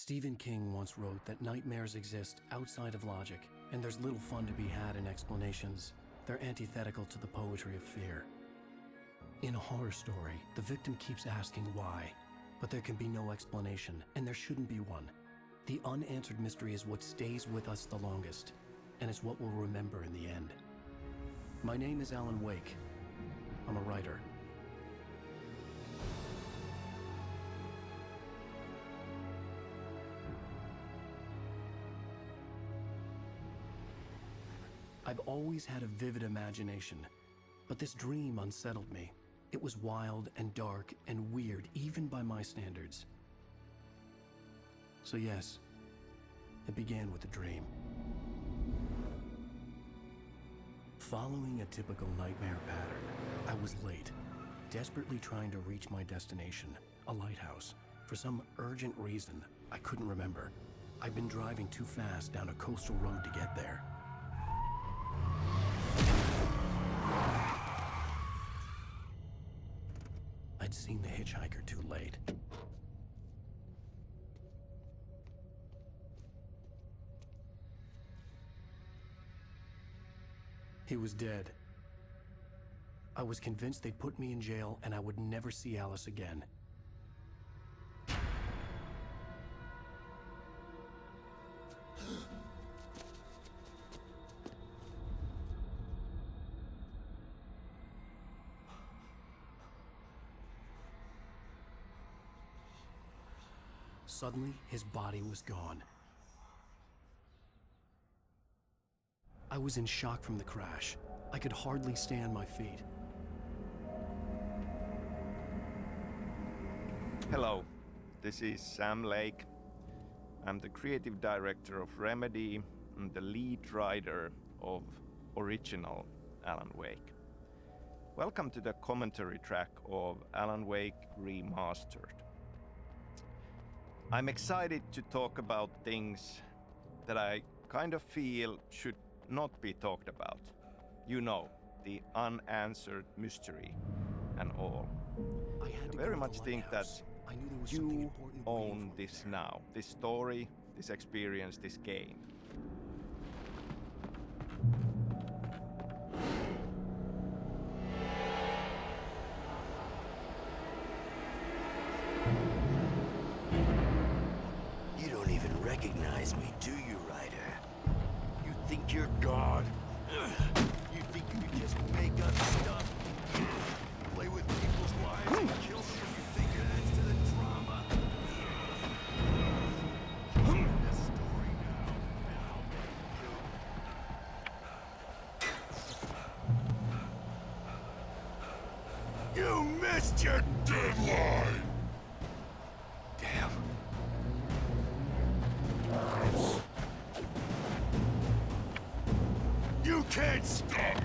Stephen King once wrote that nightmares exist outside of logic, and there's little fun to be had in explanations. They're antithetical to the poetry of fear. In a horror story, the victim keeps asking why, but there can be no explanation, and there shouldn't be one. The unanswered mystery is what stays with us the longest, and it's what we'll remember in the end. My name is Alan Wake. I'm a writer. I've always had a vivid imagination, but this dream unsettled me. It was wild and dark and weird, even by my standards. So yes, it began with a dream. Following a typical nightmare pattern, I was late, desperately trying to reach my destination, a lighthouse. For some urgent reason, I couldn't remember. I'd been driving too fast down a coastal road to get there. I'd seen the hitchhiker too late. He was dead. I was convinced they'd put me in jail and I would never see Alice again. Suddenly, his body was gone. I was in shock from the crash. I could hardly stay on my feet. Hello, this is Sam Lake. I'm the creative director of Remedy and the lead writer of original Alan Wake. Welcome to the commentary track of Alan Wake Remastered. I'm excited to talk about things that I kind of feel should not be talked about. You know, the unanswered mystery and all. I very much think that you own this now, this story, this experience, this game. You don't even recognize me, do you, Ryder? You think you're God? You think you can just make up stuff? Play with people's lives and kill them when you think it adds to the drama? This story now, and I'll make you. You missed your deadline! Damn. You can't stop me!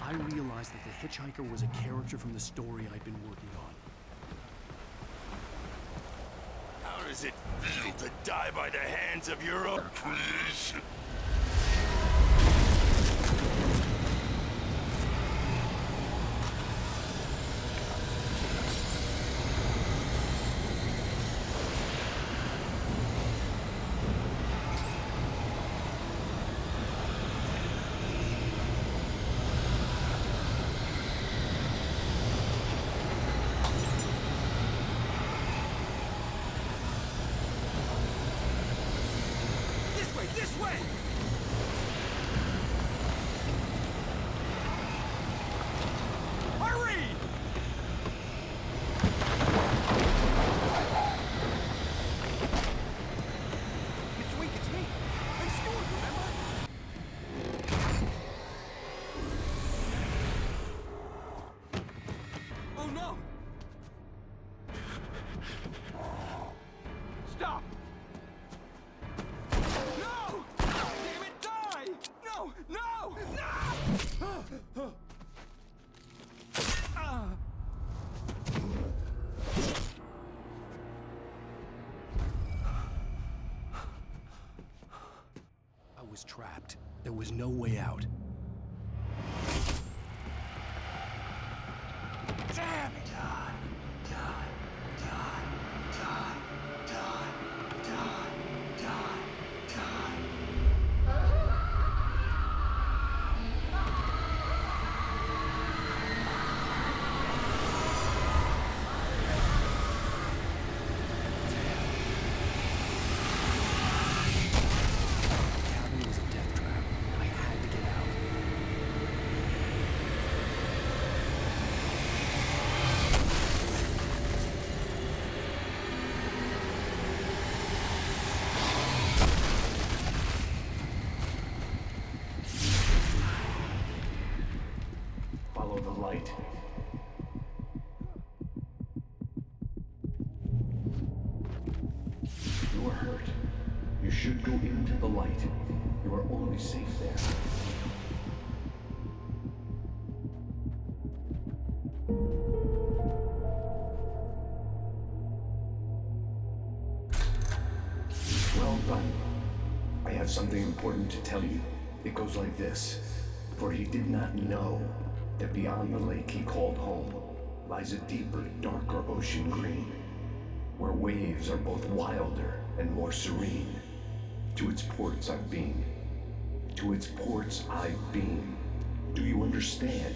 I realized that the hitchhiker was a character from the story I'd been working on. How does it feel to die by the hands of your own creation? This way! Hurry! Mr. Wink, it's me. Hey, Stuart, remember? Oh no! Stop! No! Damn it, die! No! No! No! I was trapped. There was no way out. follow the light. You are hurt. You should go into the light. You are only safe there. Well done. I have something important to tell you. It goes like this. For he did not know that beyond the lake he called home lies a deeper, darker ocean green, where waves are both wilder and more serene. To its ports I've been. To its ports I've been. Do you understand?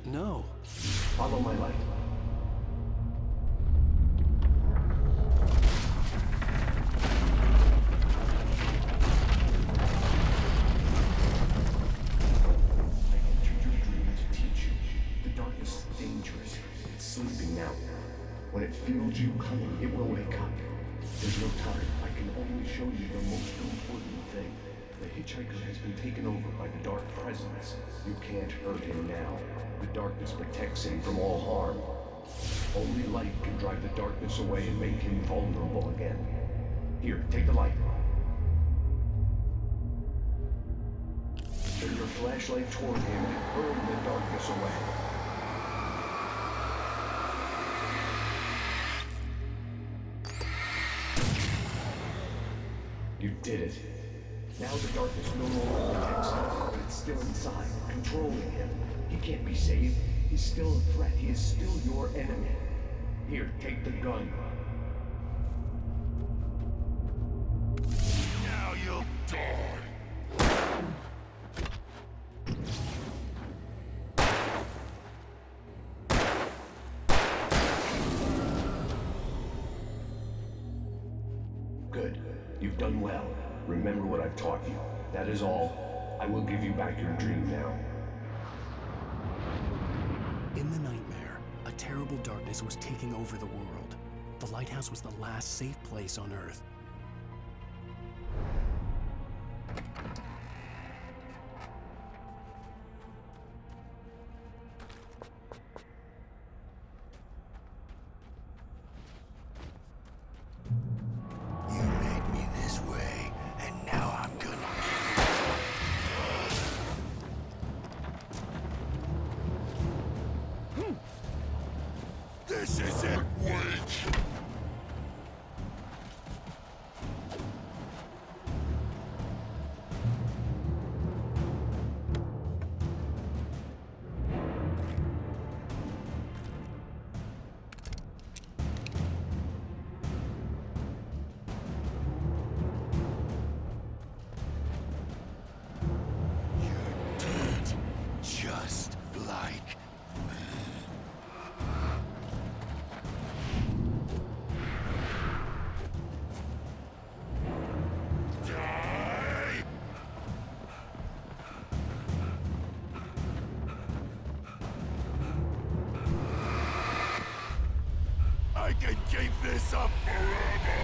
No. Follow my light. I entered your dream to teach you. The darkness is dangerous. It's sleeping now. When it feels you coming, it will wake up. There's no time. I can only show you the most important thing. The hitchhiker has been taken over by the dark presence. You can't hurt him now. The darkness protects him from all harm. Only light can drive the darkness away and make him vulnerable again. Here, take the light. Turn your flashlight toward him and burn the darkness away. You did it. Now the darkness no longer protects him, but it's still inside, controlling him. He can't be saved. He's still a threat. He is still your enemy. Here, take the gun. Now you'll die. Good. You've done well. Remember what I've taught you. That is all. I will give you back your dream now. In the nightmare, a terrible darkness was taking over the world. The lighthouse was the last safe place on Earth. You made me this way, and now I'm gonna This isn't wait! You're dead, just like die! I can keep this up forever!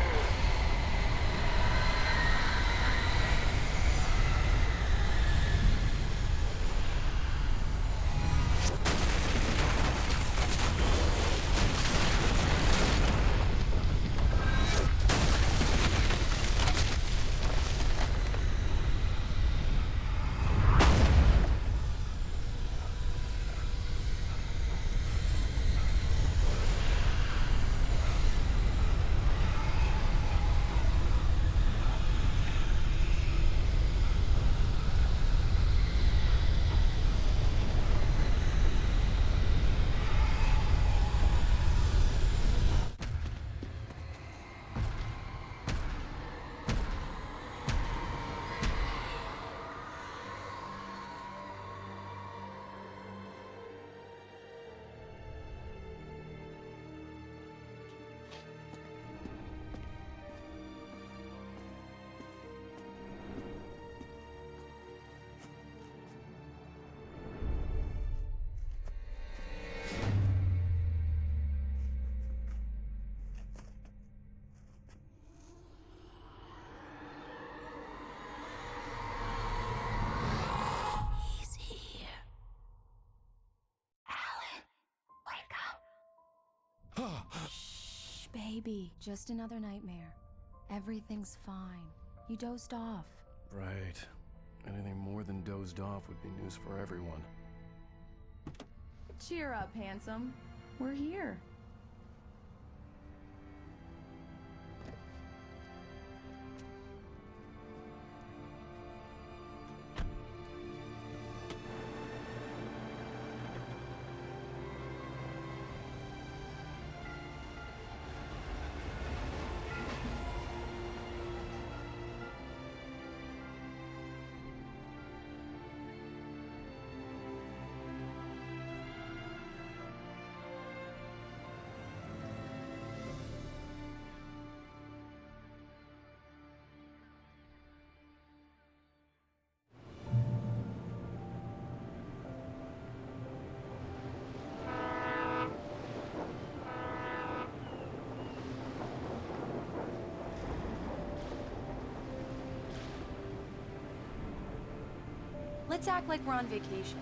baby. Just another nightmare. Everything's fine. You dozed off. Right. Anything more than dozed off would be news for everyone. Cheer up, handsome. We're here. Let's act like we're on vacation.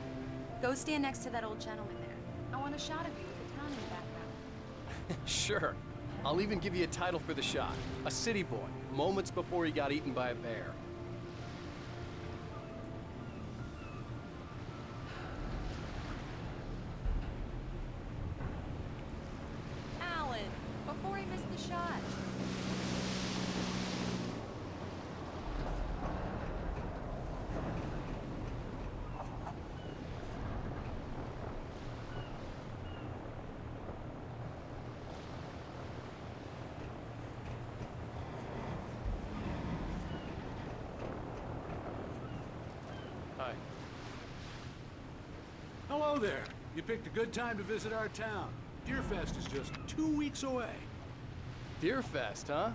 Go stand next to that old gentleman there. I want a shot of you with the town in the background. Sure. I'll even give you a title for the shot. A city boy, moments before he got eaten by a bear. Alan, before he missed the shot. Hi. Hello there. You picked a good time to visit our town. Deerfest is just 2 weeks away. Deerfest, huh?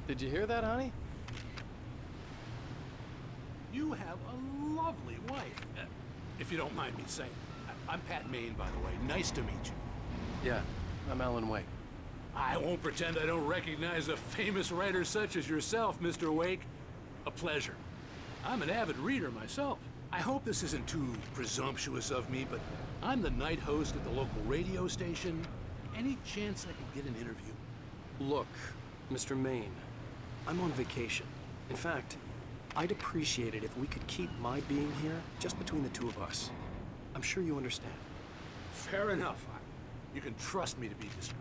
Did you hear that, honey? You have a lovely wife. If you don't mind me saying. I'm Pat Maine, by the way. Nice to meet you. Yeah, I'm Alan Wake. I won't pretend I don't recognize a famous writer such as yourself, Mr. Wake. A pleasure. I'm an avid reader myself. I hope this isn't too presumptuous of me, but I'm the night host at the local radio station. Any chance I could get an interview? Look, Mr. Maine, I'm on vacation. In fact, I'd appreciate it if we could keep my being here just between the two of us. I'm sure you understand. Fair enough. You can trust me to be discreet.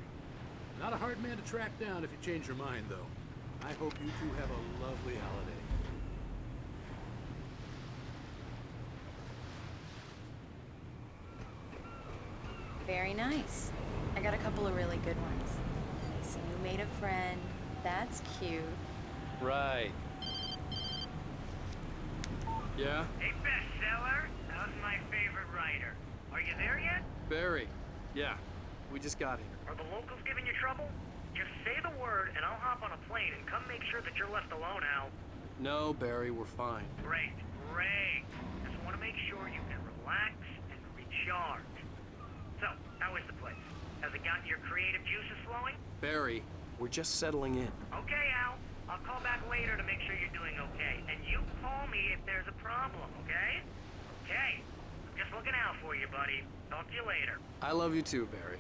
Not a hard man to track down if you change your mind, though. I hope you two have a lovely holiday. Very nice. I got a couple of really good ones. I see you made a friend. That's cute. Right. Yeah? Hey, bestseller. How's my favorite writer? Are you there yet? Barry. Yeah. We just got here. Are the locals giving you trouble? Just say the word and I'll hop on a plane and come make sure that you're left alone, Al. No, Barry, we're fine. Great, great. Just want to make sure you can relax and recharge. So, how is the place? Has it gotten your creative juices flowing? Barry, we're just settling in. Okay, Al. I'll call back later to make sure you're doing okay. And you call me if there's a problem, okay? Okay. I'm just looking out for you, buddy. Talk to you later. I love you too, Barry.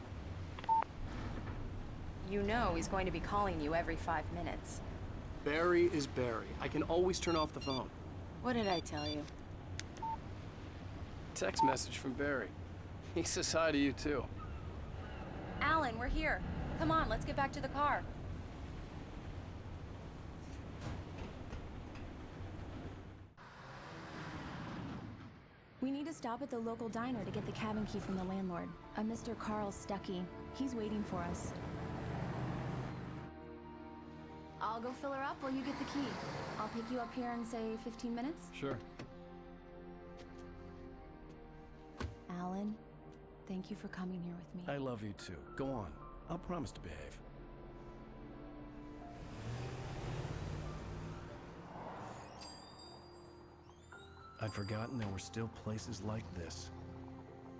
You know he's going to be calling you every 5 minutes. Barry is Barry. I can always turn off the phone. What did I tell you? Text message from Barry. He says hi to you too. Alan, we're here. Come on, let's get back to the car. We need to stop at the local diner to get the cabin key from the landlord, a Mr. Carl Stuckey. He's waiting for us. I'll go fill her up while you get the key. I'll pick you up here in, say, 15 minutes? Sure. Alan, thank you for coming here with me. I love you too. Go on. I'll promise to behave. I'd forgotten there were still places like this.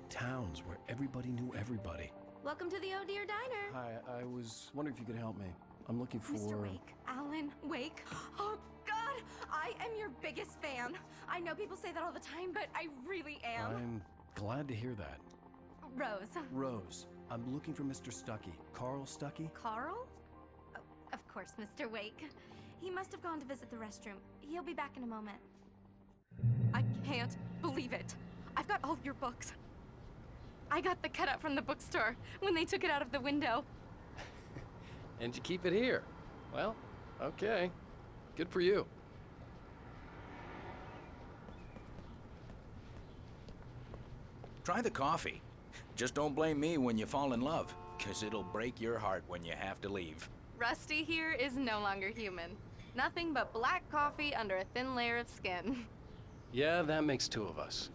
Towns where everybody knew everybody. Welcome to the Oh Dear Diner. Hi, I was wondering if you could help me. I'm looking for... Mr. Wake. Alan Wake. Oh, God! I am your biggest fan. I know people say that all the time, but I really am. I'm glad to hear that. Rose. Rose, I'm looking for Mr. Stuckey. Carl Stuckey? Carl? course, Mr. Wake. He must have gone to visit the restroom. He'll be back in a moment. I can't believe it. I've got all of your books. I got the cutout from the bookstore when they took it out of the window. And you keep it here. Well, okay. Good for you. Try the coffee. Just don't blame me when you fall in love, 'cause it'll break your heart when you have to leave. Rusty here is no longer human. Nothing but black coffee under a thin layer of skin. Yeah, that makes two of us.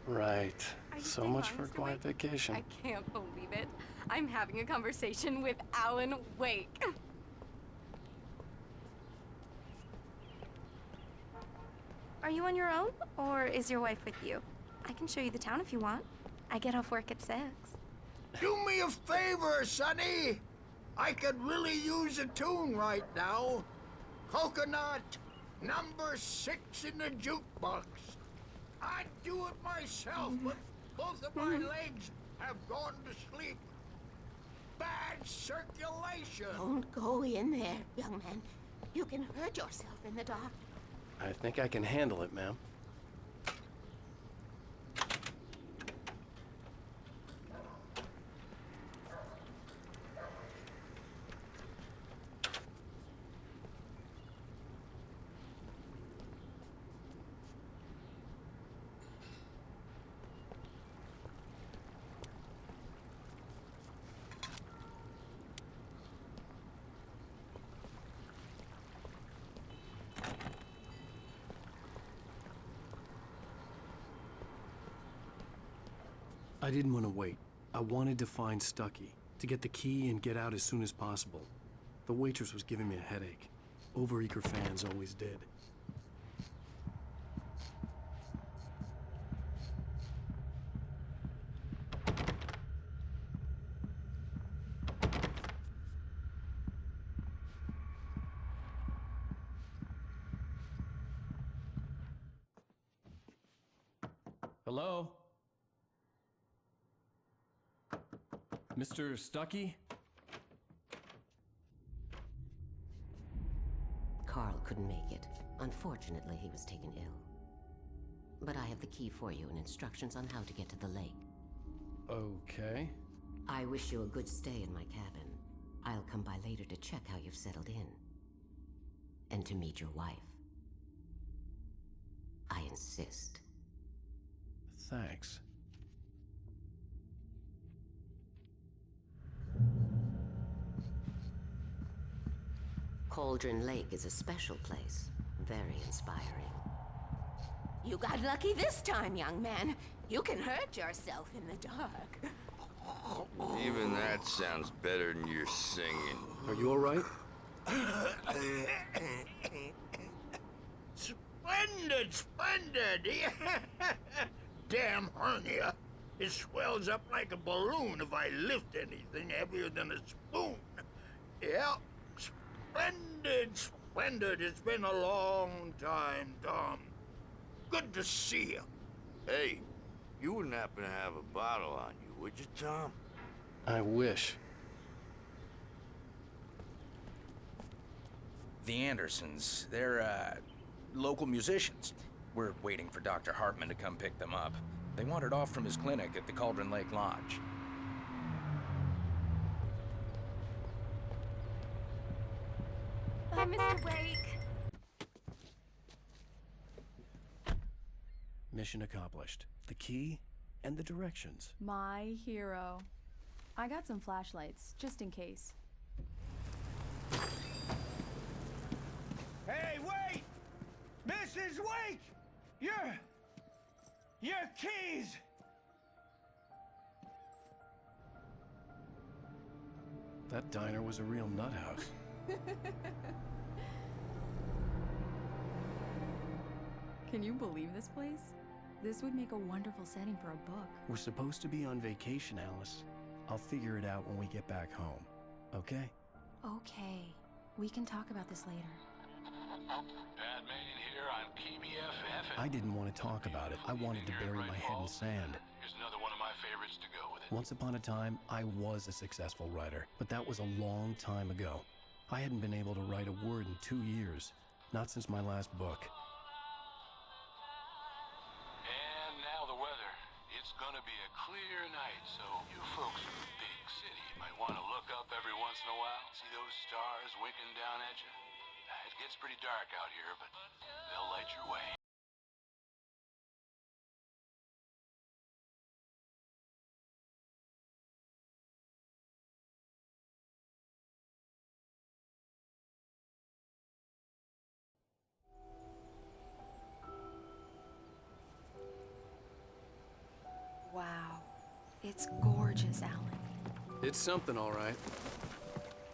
Right. So much for a quiet vacation. I can't believe it. I'm having a conversation with Alan Wake. Are you on your own, or is your wife with you? I can show you the town if you want. I get off work at 6. Do me a favor, Sonny. I could really use a tune right now. Coconut, number 6 in the jukebox. I'd do it myself, but both of my legs have gone to sleep. Bad circulation. Don't go in there, young man. You can hurt yourself in the dark. I think I can handle it, ma'am. I didn't want to wait. I wanted to find Stucky, to get the key and get out as soon as possible. The waitress was giving me a headache. Overeager fans always did. Hello? Mr. Stucky? Carl couldn't make it. Unfortunately, he was taken ill. But I have the key for you and instructions on how to get to the lake. Okay. I wish you a good stay in my cabin. I'll come by later to check how you've settled in. And to meet your wife. I insist. Thanks. Cauldron Lake is a special place. Very inspiring. You got lucky this time, young man. You can hurt yourself in the dark. Even that sounds better than your singing. Are you all right? Splendid, splendid! Damn hernia. It swells up like a balloon if I lift anything heavier than a spoon. Yeah, splendid, splendid. It's been a long time, Tom. Good to see you. Hey, you wouldn't happen to have a bottle on you, would you, Tom? I wish. The Andersons, they're, local musicians. We're waiting for Dr. Hartman to come pick them up. They wandered off from his clinic at the Cauldron Lake Lodge. Bye, Mr. Wake. Mission accomplished. The key and the directions. My hero. I got some flashlights, just in case. Hey, wait! Mrs. Wake! Your keys! That diner was a real nut house. Can you believe this place? This would make a wonderful setting for a book. We're supposed to be on vacation, Alice. I'll figure it out when we get back home. Okay? Okay. We can talk about this later. Pat Main here. here on KBFF. I didn't want to talk about it. I wanted to bury my head in sand. Here's another one of my favorites to go with it. Once upon a time, I was a successful writer, but that was a long time ago. I hadn't been able to write a word in 2 years, not since my last book. And now the weather. It's gonna be a clear night, so you folks in the big city might want to look up every once in a while. See those stars winking down at you? It gets pretty dark out here, but they'll light your way. Wow. It's gorgeous, Alan. It's something, all right.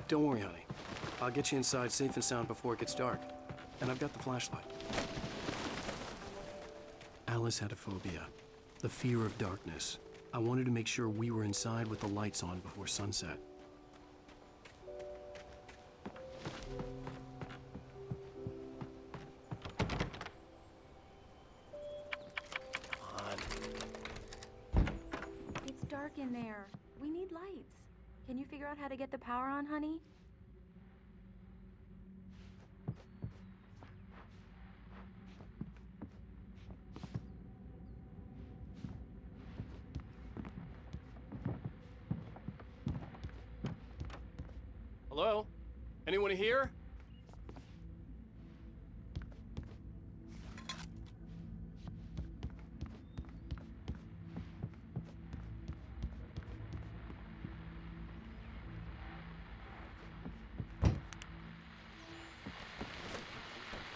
Don't worry, honey. I'll get you inside safe and sound before it gets dark. And I've got the flashlight. Alice had a phobia, the fear of darkness. I wanted to make sure we were inside with the lights on before sunset. It's dark in there. We need lights. Can you figure out how to get the power on, honey? Hello? Anyone here?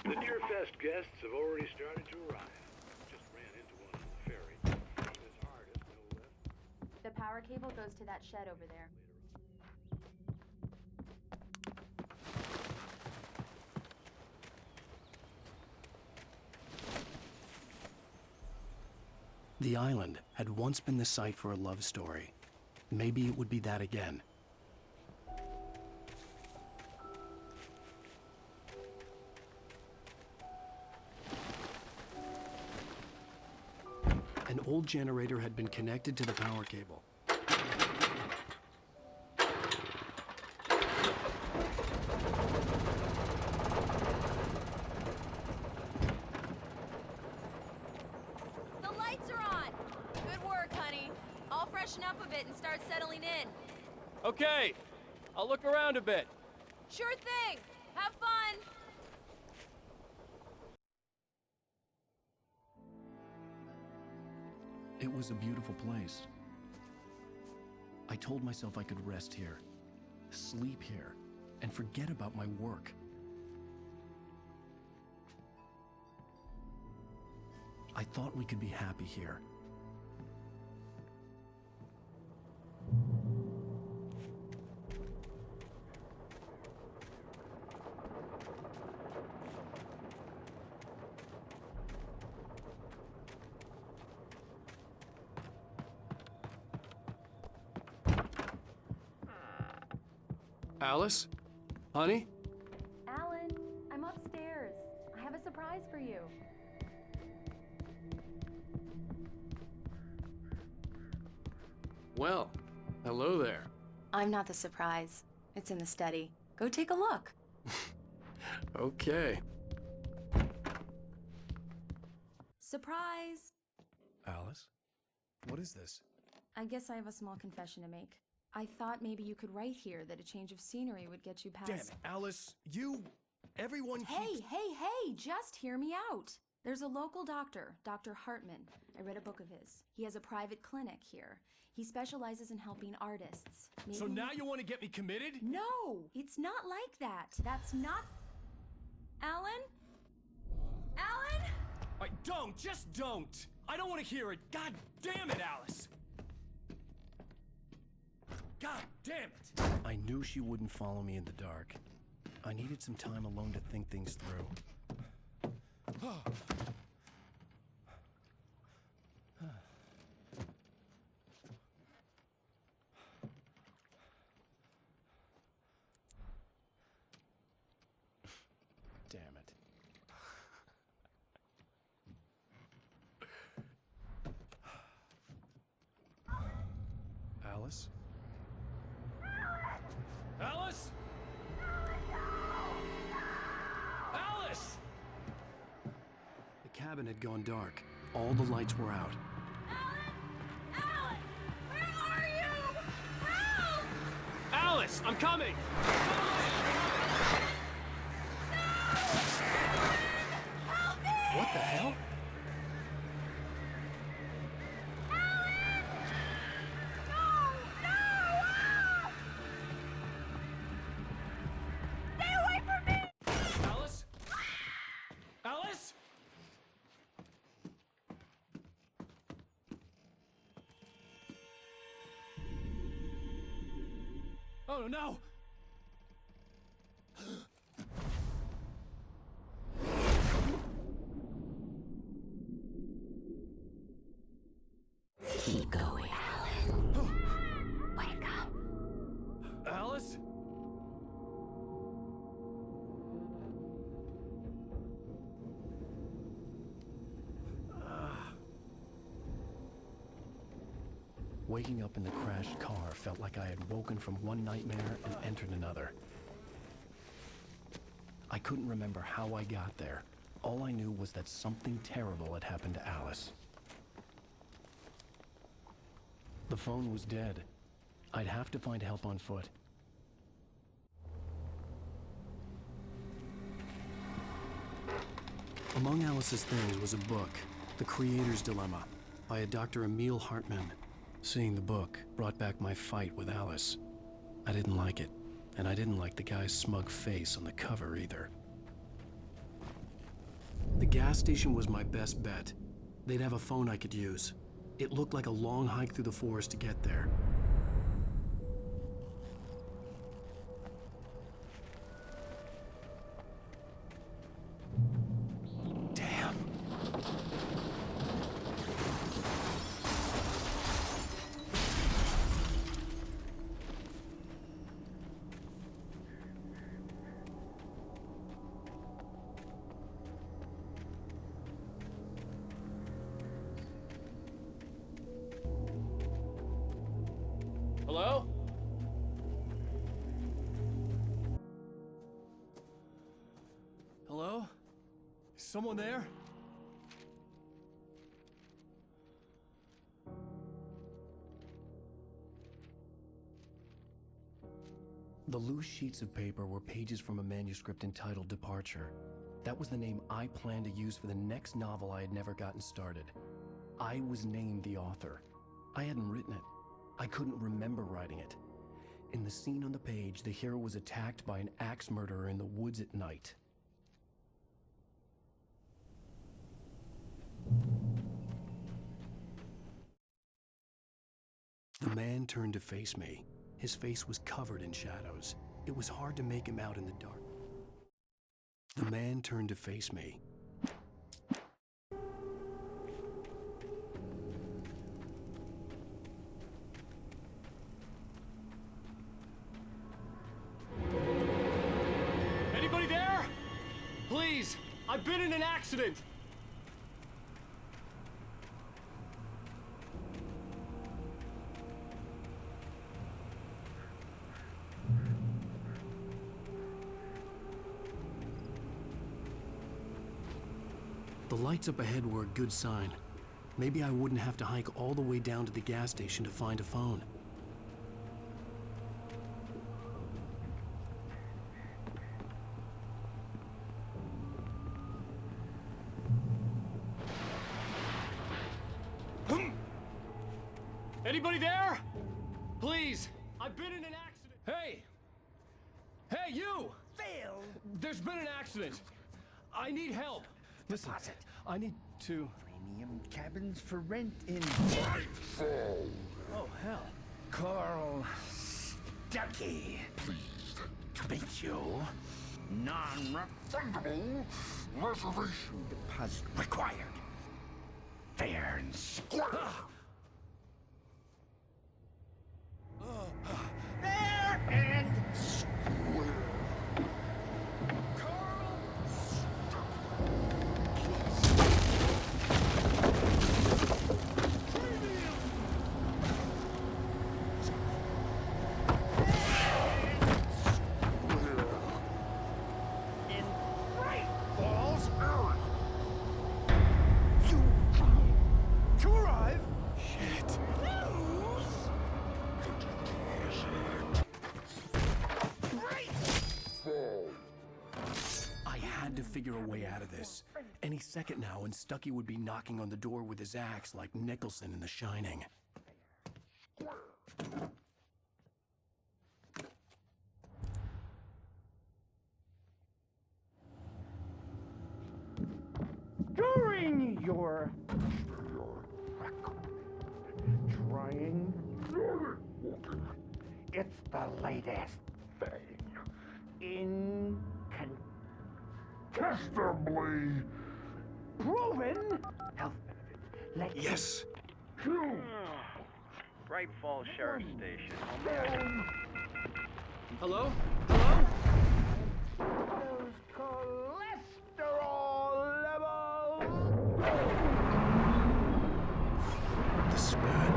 The Deerfest guests have already started to arrive. Just ran into one on the ferry. Famous artist, no less. The power cable goes to that shed over there. The island had once been the site for a love story. Maybe it would be that again. An old generator had been connected to the power cable. The lights are on! Good work, honey. I'll freshen up a bit and start settling in. Okay, I'll look around a bit. Sure thing! Have fun! It was a beautiful place. I told myself I could rest here, sleep here, and forget about my work. I thought we could be happy here. Alice? Honey? Alan, I'm upstairs. I have a surprise for you. Well, hello there. I'm not the surprise. It's in the study. Go take a look. Okay. Surprise! Alice? What is this? I guess I have a small confession to make. I thought maybe you could write here that a change of scenery would get you past— Damn it, Alice! Everyone keeps— Hey, just hear me out! There's a local doctor, Dr. Hartman. I read a book of his. He has a private clinic here. He specializes in helping artists. So now you want to get me committed? No! It's not like that. That's not— Alan? Alan? Don't! Just don't! I don't want to hear it! God damn it, Alice! God damn it! I knew she wouldn't follow me in the dark. I needed some time alone to think things through. Damn it. Alice? Alice? Alice! The cabin had gone dark. All the lights were out. Alice! Where are you? Help! Alice, I'm coming! Help me! What the hell? Alice? Alice? Oh no! Keep going, Alan. Wake up. Alice? Waking up in the crashed car felt like I had woken from one nightmare and entered another. I couldn't remember how I got there. All I knew was that something terrible had happened to Alice. The phone was dead. I'd have to find help on foot. Among Alice's things was a book, The Creator's Dilemma, by a Dr. Emil Hartmann. Seeing the book brought back my fight with Alice. I didn't like it, and I didn't like the guy's smug face on the cover either. The gas station was my best bet. They'd have a phone I could use. It looked like a long hike through the forest to get there. Damn. Hello? Hello? Is someone there? The loose sheets of paper were pages from a manuscript entitled Departure. That was the name I planned to use for the next novel I had never gotten started. I was named the author. I hadn't written it. I couldn't remember writing it. In the scene on the page, the hero was attacked by an axe murderer in the woods at night. The man turned to face me. His face was covered in shadows. It was hard to make him out in the dark. The man turned to face me. Anybody there? Please, I've been in an accident. The lights up ahead were a good sign. Maybe I wouldn't have to hike all the way down to the gas station to find a phone. Anybody there? Please, I've been in an accident. Hey! Hey, you! Phil! There's been an accident. I need help. Listen, I need to... Premium cabins for rent in... Nightfall! Oh, hell. Carl Stuckey. Pleased to meet you. Non-refundable reservation deposit required. Fair and square. Fair and square. had to figure a way out of this. Any second now, and Stucky would be knocking on the door with his axe like Nicholson in The Shining. During your trying, it's the latest thing. Incontestably proven health benefits. Let Yes. Bright Falls Sheriff Station. How may I help? Hello? Hello? those cholesterol levels. This is bad.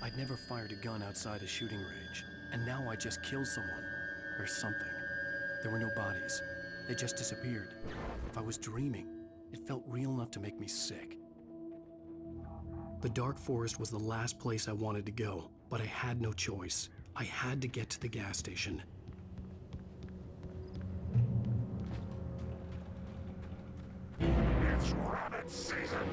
I'd never fired a gun outside a shooting range, and now I just killed someone. Or something. There were no bodies. They just disappeared. If I was dreaming, it felt real enough to make me sick. The dark forest was the last place I wanted to go, but I had no choice. I had to get to the gas station. It's rabbit season.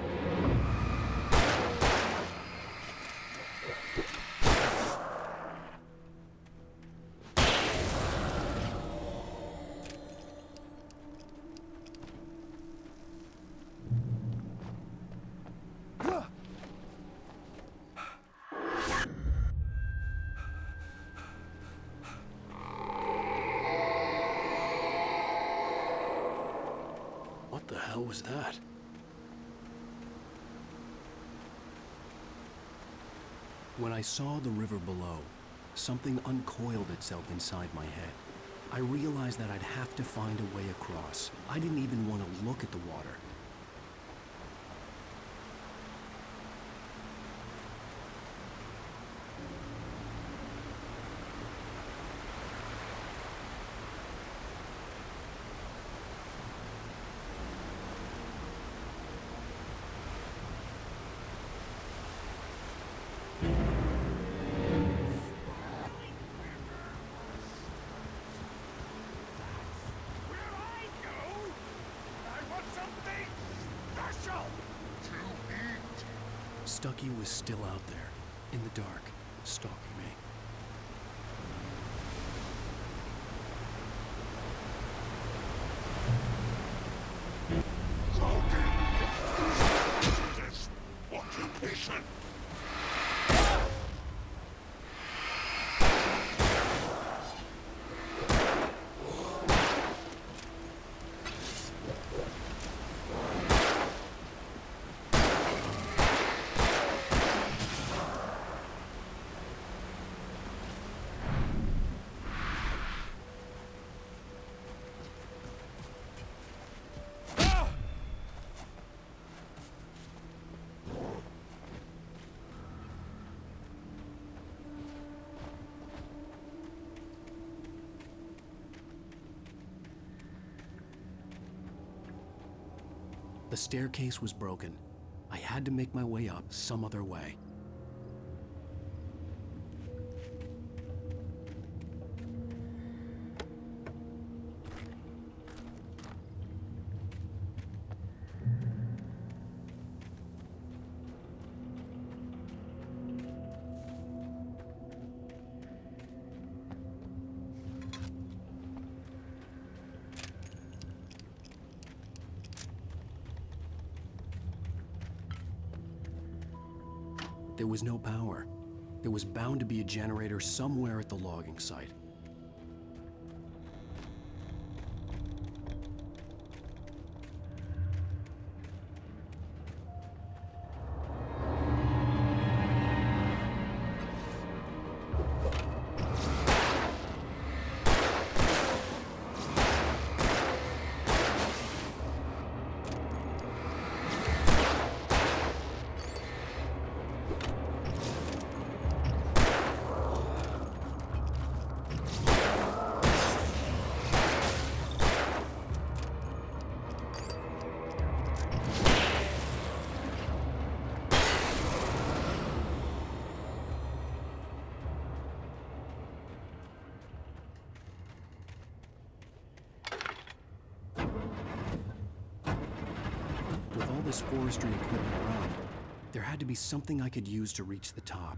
What the hell was that? When I saw the river below, something uncoiled itself inside my head. I realized that I'd have to find a way across. I didn't even want to look at the water. Stucky was still out there, in the dark, stalking me. This occupation. The staircase was broken. I had to make my way up some other way. There was no power. There was bound to be a generator somewhere at the logging site. this forestry equipment around, there had to be something I could use to reach the top.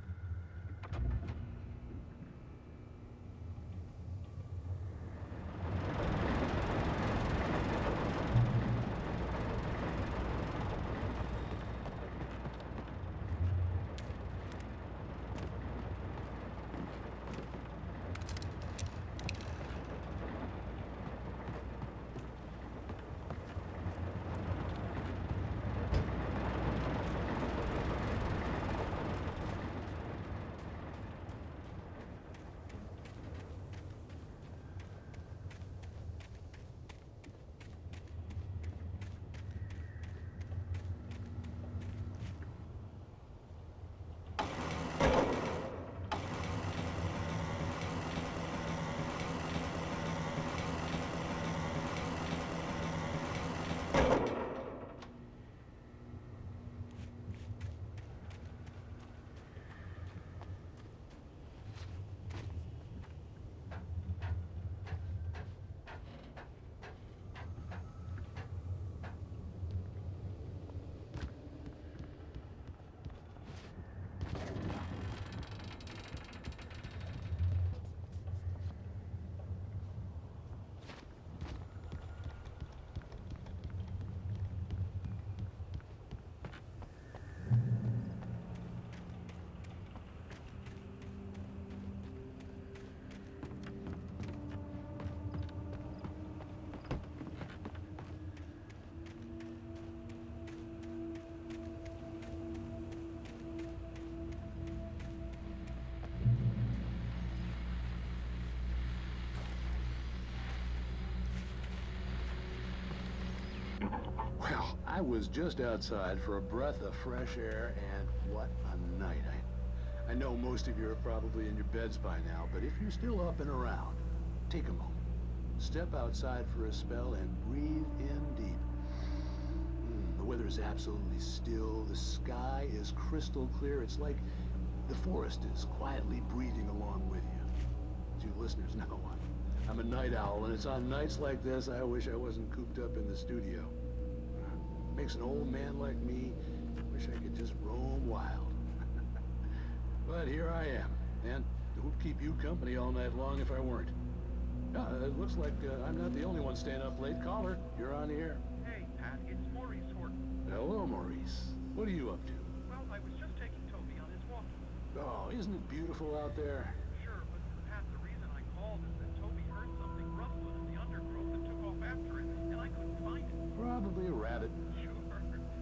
Well, I was just outside for a breath of fresh air, and what a night. I know most of you are probably in your beds by now, but if you're still up and around, take a moment. Step outside for a spell and breathe in deep. The weather is absolutely still. The sky is crystal clear. It's like the forest is quietly breathing along with you. As you listeners know, I'm a night owl, and it's on nights like this I wish I wasn't cooped up in the studio. Makes an old man like me wish I could just roam wild. But here I am, and it would keep you company all night long if I weren't. It looks like I'm not the only one staying up late. Caller, you're on the air. Hey, Pat, it's Maurice Horton. Hello, Maurice. What are you up to? Well, I was just taking Toby on his walk. Oh, isn't it beautiful out there? Sure, but Pat, the reason I called is that Toby heard something rustling in the undergrowth and took off after it, and I couldn't find it. Probably a rabbit. Sure.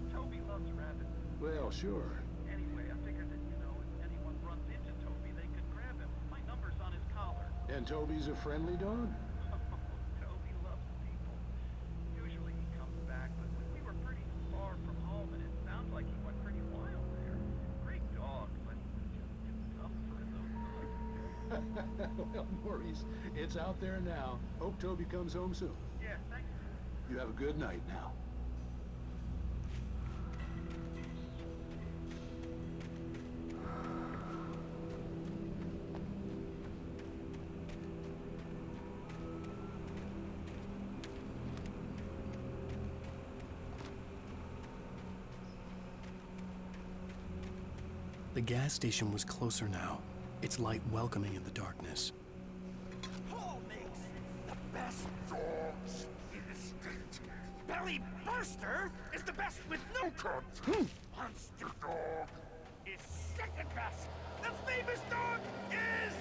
Toby loves rabbits. Well, sure. Anyway, I figured that, if anyone runs into Toby, they could grab him. My number's on his collar. And Toby's a friendly dog? Toby loves people. Usually he comes back, but we were pretty far from home, and it sounds like he went pretty wild there. Great dog, but just tough for his own good. Well, Maurice, it's out there now. Hope Toby comes home soon. Yeah, thanks. You have a good night now. The gas station was closer now, its light welcoming in the darkness. Paul makes the best dogs in the state. Belly Burster is the best with no cuts. Monster Dog is second best. The famous dog is...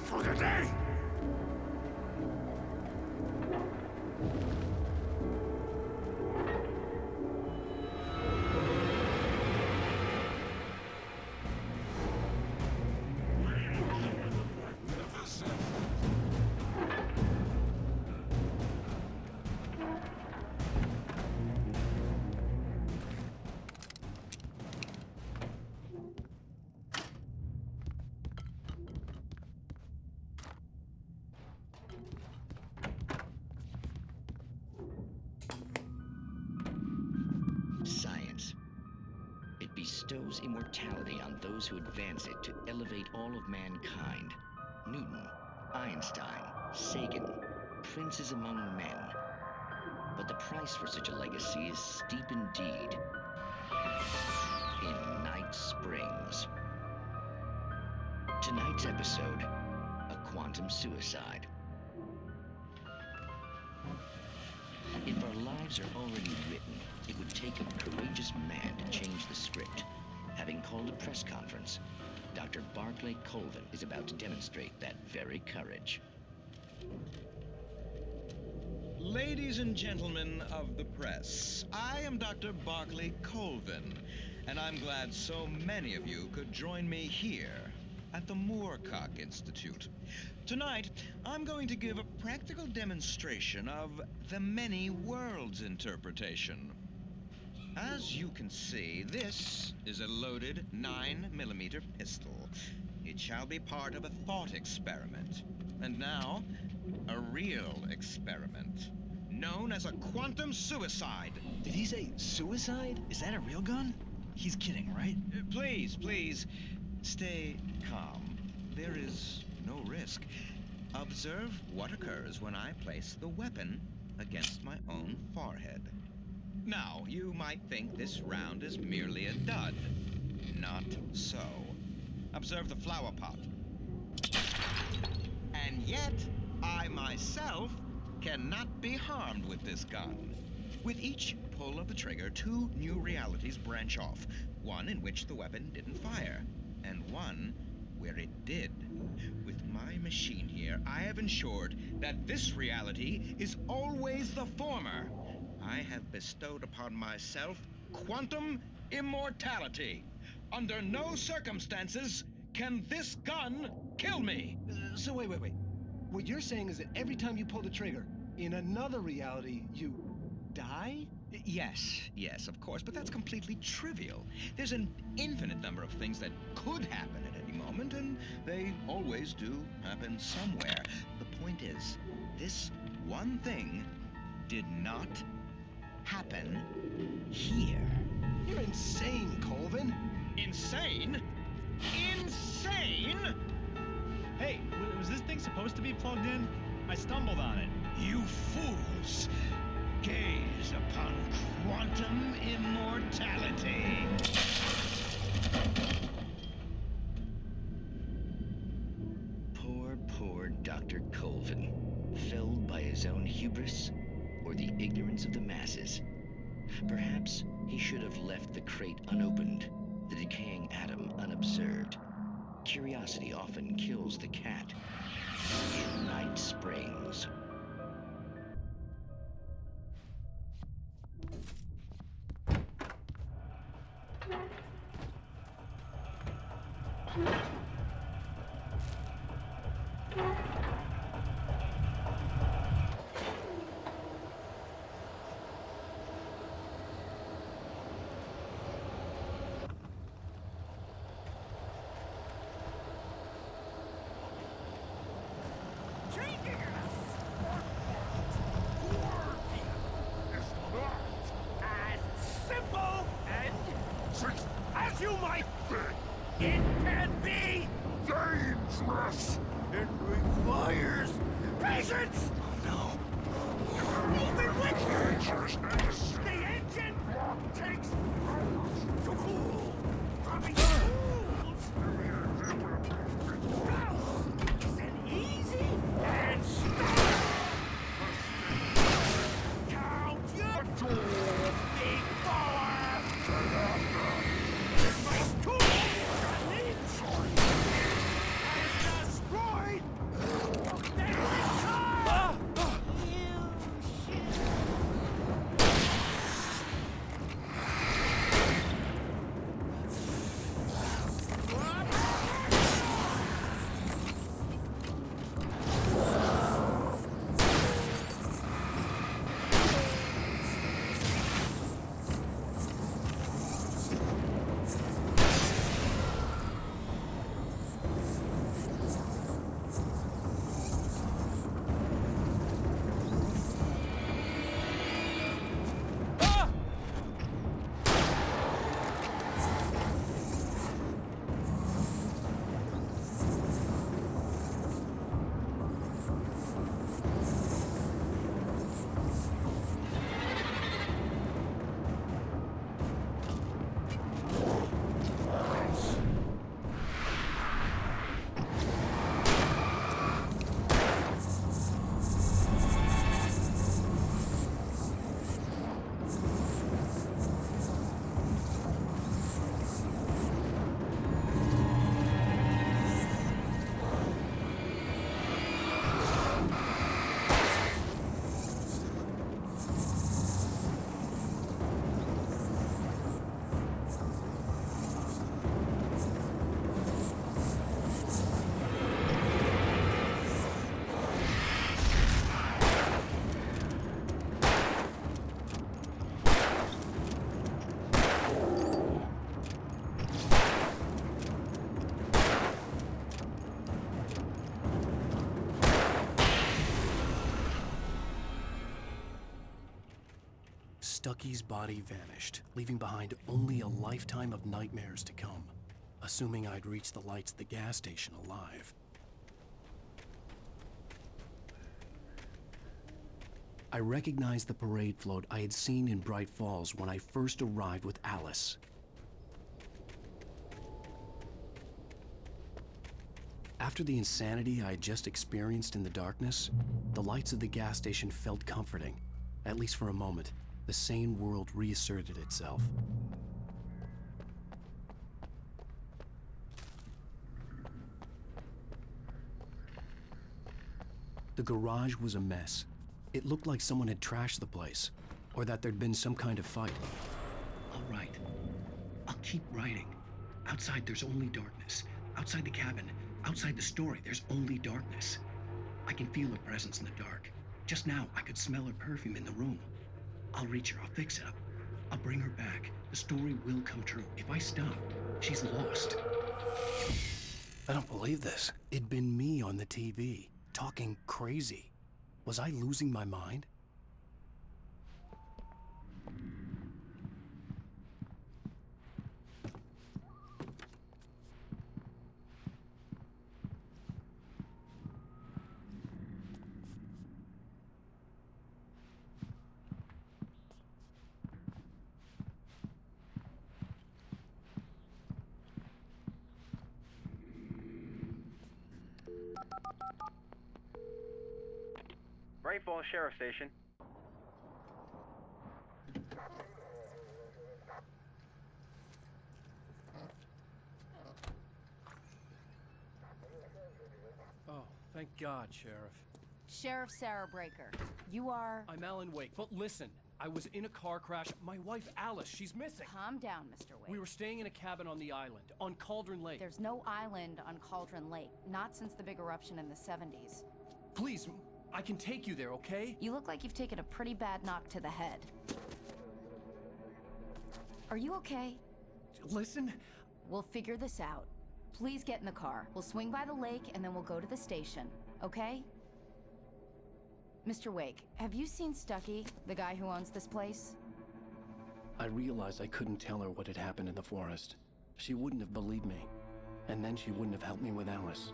for the day! Science. It bestows immortality on those who advance it to elevate all of mankind. Newton, Einstein, Sagan, princes among men. But the price for such a legacy is steep indeed. In Night Springs. Tonight's episode, a quantum suicide. If our lives are already written, it would take a courageous man to change the script. Having called a press conference, Dr. Barclay Colvin is about to demonstrate that very courage. Ladies and gentlemen of the press, I am Dr. Barclay Colvin, and I'm glad so many of you could join me here at the Moorcock Institute. Tonight, I'm going to give a practical demonstration of the many worlds interpretation. As you can see, this is a loaded 9mm pistol. It shall be part of a thought experiment. And now, a real experiment, known as a quantum suicide. Did he say suicide? Is that a real gun? He's kidding, right? Please, stay calm. There is no risk. Observe what occurs when I place the weapon against my own forehead. Now, you might think this round is merely a dud. Not so. Observe the flower pot. And yet, I myself cannot be harmed with this gun. With each pull of the trigger, two new realities branch off. One in which the weapon didn't fire, and one where it did. With my machine here, I have ensured that this reality is always the former. I have bestowed upon myself quantum immortality. Under no circumstances can this gun kill me. So wait. What you're saying is that every time you pull the trigger, in another reality, you die? Yes, of course, but that's completely trivial. There's an infinite number of things that could happen at any moment, and they always do happen somewhere. The point is, this one thing did not happen here. You're insane, Colvin. Insane? Insane? Hey, was this thing supposed to be plugged in? I stumbled on it. You fools! Gaze upon quantum immortality. Poor Dr. Colvin, felled by his own hubris or the ignorance of the masses. Perhaps he should have left the crate unopened, the decaying atom unobserved. Curiosity often kills the cat. In Night Springs. As you might think, it can be dangerous. It requires patience. Oh no. Even with the engine takes to cool. Dropping tools. Isn't easy and stop. Count your before. My tool has destroyed Stucky's body vanished, leaving behind only a lifetime of nightmares to come, assuming I'd reach the lights at the gas station alive. I recognized the parade float I had seen in Bright Falls when I first arrived with Alice. After the insanity I had just experienced in the darkness, the lights of the gas station felt comforting. At least for a moment, the sane world reasserted itself. The garage was a mess. It looked like someone had trashed the place, or that there'd been some kind of fight. All right. I'll keep writing. Outside, there's only darkness. Outside the cabin, outside the story, there's only darkness. I can feel her presence in the dark. Just now, I could smell her perfume in the room. I'll reach her, I'll fix it up. I'll bring her back. The story will come true. If I stop, she's lost. I don't believe this. It'd been me on the TV, talking crazy. Was I losing my mind? Bright Falls Sheriff Station. Oh, thank God, Sheriff. Sheriff Sarah Breaker. You are... I'm Alan Wake, but listen. I was in a car crash. My wife, Alice, she's missing. Calm down, Mr. Wake. We were staying in a cabin on the island, on Cauldron Lake. There's no island on Cauldron Lake, not since the big eruption in the 70s. Please, I can take you there, okay? You look like you've taken a pretty bad knock to the head. Are you okay? Listen. We'll figure this out. Please get in the car. We'll swing by the lake and then we'll go to the station, okay? Mr. Wake, have you seen Stucky, the guy who owns this place? I realized I couldn't tell her what had happened in the forest. She wouldn't have believed me. And then she wouldn't have helped me with Alice.